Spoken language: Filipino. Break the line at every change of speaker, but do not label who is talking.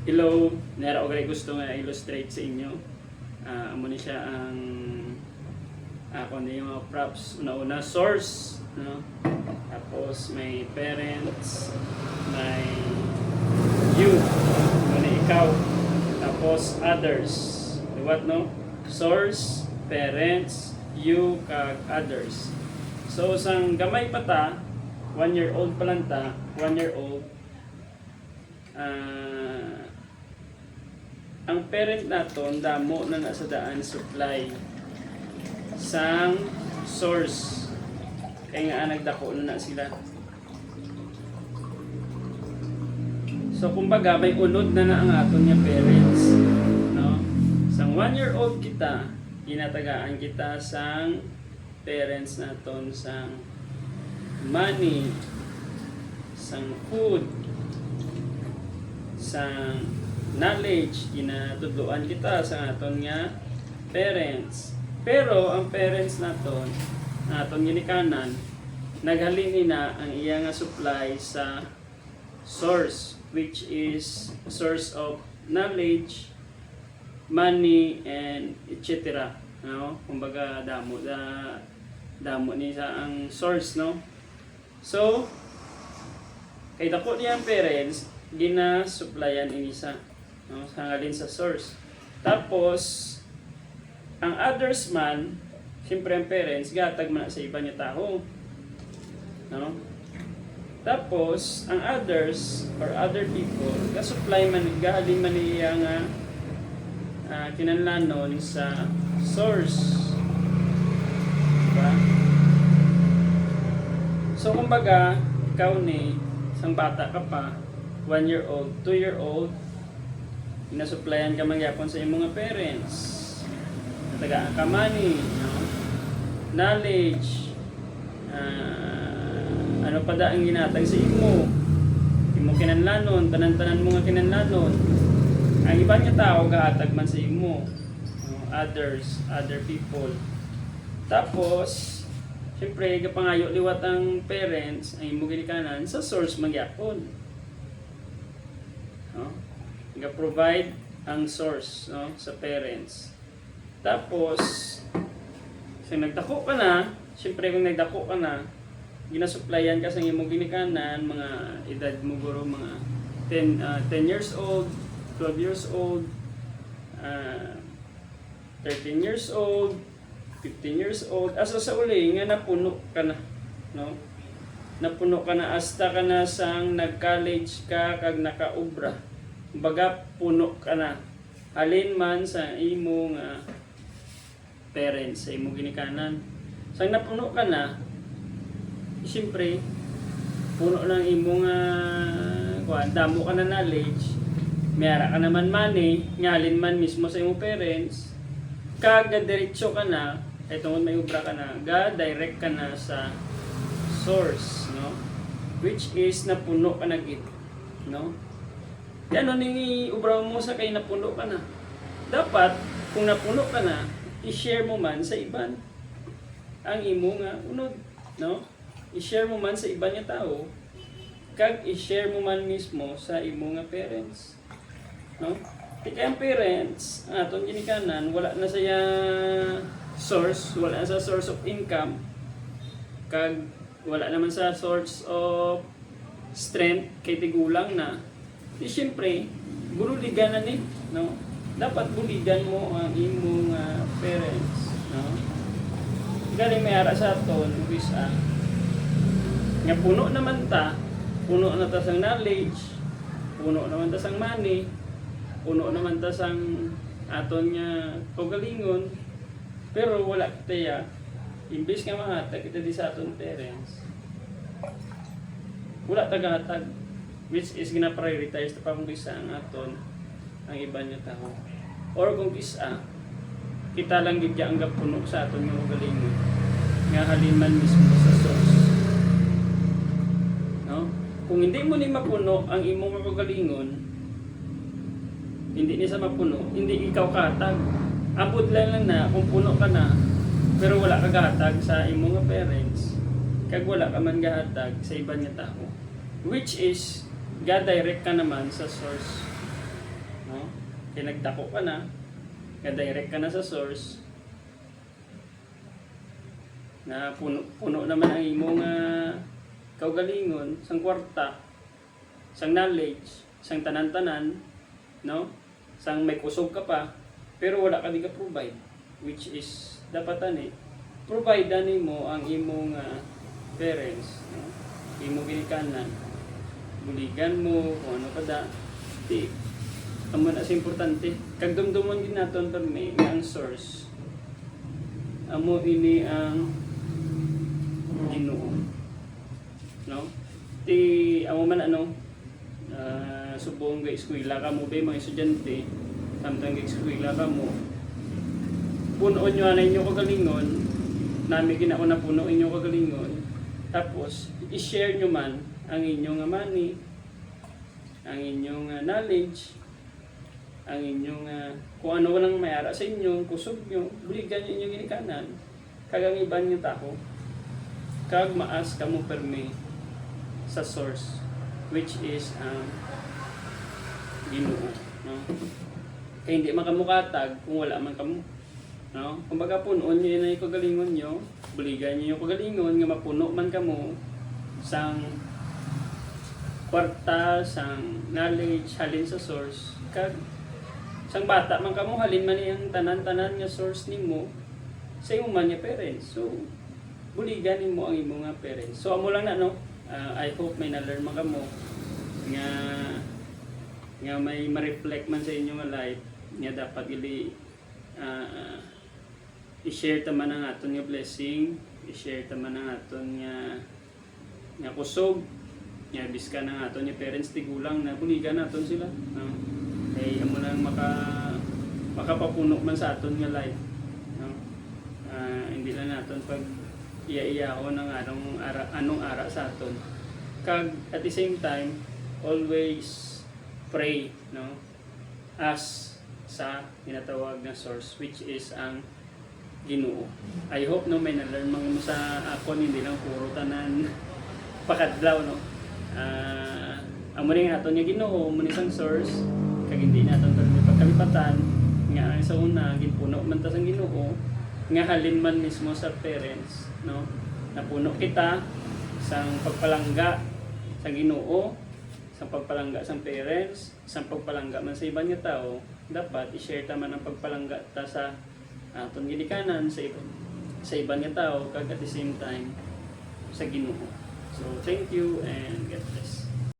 Hello, nara og gusto nga illustrate sa inyo. Amo ni siya ang ako ni mga props. Una-una source, no? Tapos may parents, may you, muna ikaw. Tapos others. What no? Source, parents, you, kag others. So sang gamay pa ta, 1-year-old pa lang ta, 1-year-old. Ang parent naton damo na nasa daan supply sang source kaya nga nagdako na sila. So kumbaga may unod na ang aton nga parents, no? Sang 1-year-old kita, ginatagaan kita sang parents naton sang money, sang food, sang knowledge, ginatudloan kita sa aton nga parents. Pero ang parents naton, aton ginikanan, naghalin na ang iya nga supply sa source, which is source of knowledge, money, and etc. No? Kumbaga damo ni sa ang source, no? So kay dako niya ang parents, gina-supplyan inisa, no? Hangalin sa source. Tapos ang others man, siyempre ang parents gatag man sa iba niya tao, no? Tapos ang others or other people ga-supply man, gahalin man niya nga kinanlanon sa source, diba? So kumbaga ikaw ni isang bata ka pa, 1-year-old, 2-year-old, inasupplyan ka magyapon sa iyong mga parents. Natagaan ka money, no? Knowledge, ano pa da ang ginatag sa imo kinanlanon, tanan-tanan mo nga kinanlanon. Ang iba nga tao gahatag man sa imo, no? Other people. Tapos siyempre kapangayo liwat ang parents ang imo ginikanan sa source magyapon, no? Ga-provide ang source, no, sa parents. Tapos kung nagdako ka na, siyempre kung nagdako ka na, ginasupplyan ka sa imong ginikanan, mga edad mo guro mga 10 years old, 12 years old, 13 years old, 15 years old, asa sa uli nga napuno ka na, no? Napuno ka na hasta ka na sang nag-college ka kag nakaubra. Baga puno ka na. Alin man sa imong parents, sa imong ginikanan. Sang napuno ka na, siyempre puno ng imong damo ka na knowledge, mayara ka naman money, ngalin man mismo sa imong parents, kag diretso ka na, tungod may ubra ka na, ga-direct ka na sa source, no? Which is napuno ka na gid, no? Yan ano ni ubra mo sa kay napuno ka na. Dapat kung napuno ka na, i-share mo man sa iban ang imo nga unod, no? I-share mo man sa iban nga tao, kag i-share mo man mismo sa imo nga parents, no? Kaya ang parents, aton ginikanan, wala na saya source, wala na sa source of income, kag wala naman sa source of strength, kay tigulang na. Di siyempre, buligan na ni, no? Dapat buligan mo ang imong parents, no? Galing may ara sa aton, bisa nga puno naman ta, puno na ta sang knowledge, puno naman ta sang money, puno naman ta sang aton nga kaugalingon, pero wala kita imbis nga mahatag kita di sa aton parents, wala tagatag, which is gina-prioritize ta pang bisa ang aton ang iba niya tao, or kung isa kita lang gid ang gapuno sa aton nga kaugalingon nga haliman mismo sa source, no? Kung hindi mo ni mapuno ang imong kaugalingon, hindi ni sa mapuno, hindi ikaw katag. Abot lang na kung puno ka na, pero wala ka gatag sa imong parents, kag wala ka man gahatag sa iba nga tao, which is ga-direct ka naman sa source, no? Kaya nagdako ka na, direct ka na sa source, na puno naman ang imong kaugalingon, sang kwarta, sang knowledge, sang tanan-tanan, no? Sang may kusog ka pa, pero wala ka di ka provide, which is dapat provide mo ang imong parents, no? Imong ginikanan, buligan mo, kung ano pa da, di, amo na sa importante. Kag dumdumon din naton permi nga ang source. Amo ini ang Ginoo. No? Ti amo man subong ga eskwela ka mo ba mga estudyante, samtang ga eskwela ka mo. Punon nyo na inyo kagalingon, nami ginako na puno inyo kagalingon. Tapos i-share nyo man ang inyong money, ang inyong knowledge, ang inyong kung ano walang mayara sa inyo, kusog nyo, buligan nyo inyong ginikanan, kagang iban nyo tako, kag maas kamo permi sa source, which is Ginoo, no? Kaya hindi makamukatag kung wala man kamo, no? Kumbaga punon nyo na yung kagalingon nyo, buligan nyo yung kagalingon, nga mapuno man kamo sang kwarta, sang knowledge, halin sa source, kag sang bata man kamo halin man yung tanan-tanan nga source nimo sa imo man nga parents. So buligan nimo ang imo nga parents. So amo lang na, no. I hope may na-learn man kamo nga may ma-reflect man sa inyo nga life nga dapat i-share ta man ang aton nga blessing, i-share ta man ang aton nga kusog, nga biska ng aton nga parents tigulang na buligan naton sila, no? Ay amo lang makapapuno man sa aton nga life, no? Hindi lang naton pag iya-iyaon ng anong ara sa aton. Kag at the same time always pray, no? As sa tinatawag na source, which is ang Ginoo. I hope no may na-learn mo sa akon, hindi lang puro tanan pakadlaw, no? Amo ring aton nga Ginoo, mo isang source, kag hindi naton pagkalipatan nga sa una ginpuno man ta sang Ginoo, nga halin man mismo sa parents, no? Napuno kita sang pagpalangga sa Ginoo, sa pagpalangga sa parents, sa pagpalangga man sa ibang nga tao, dapat i-share ta man ang pagpalangga ta sa aton ginikanan sa ibang nga tao, kag at the same time sa Ginoo. So thank you and God bless.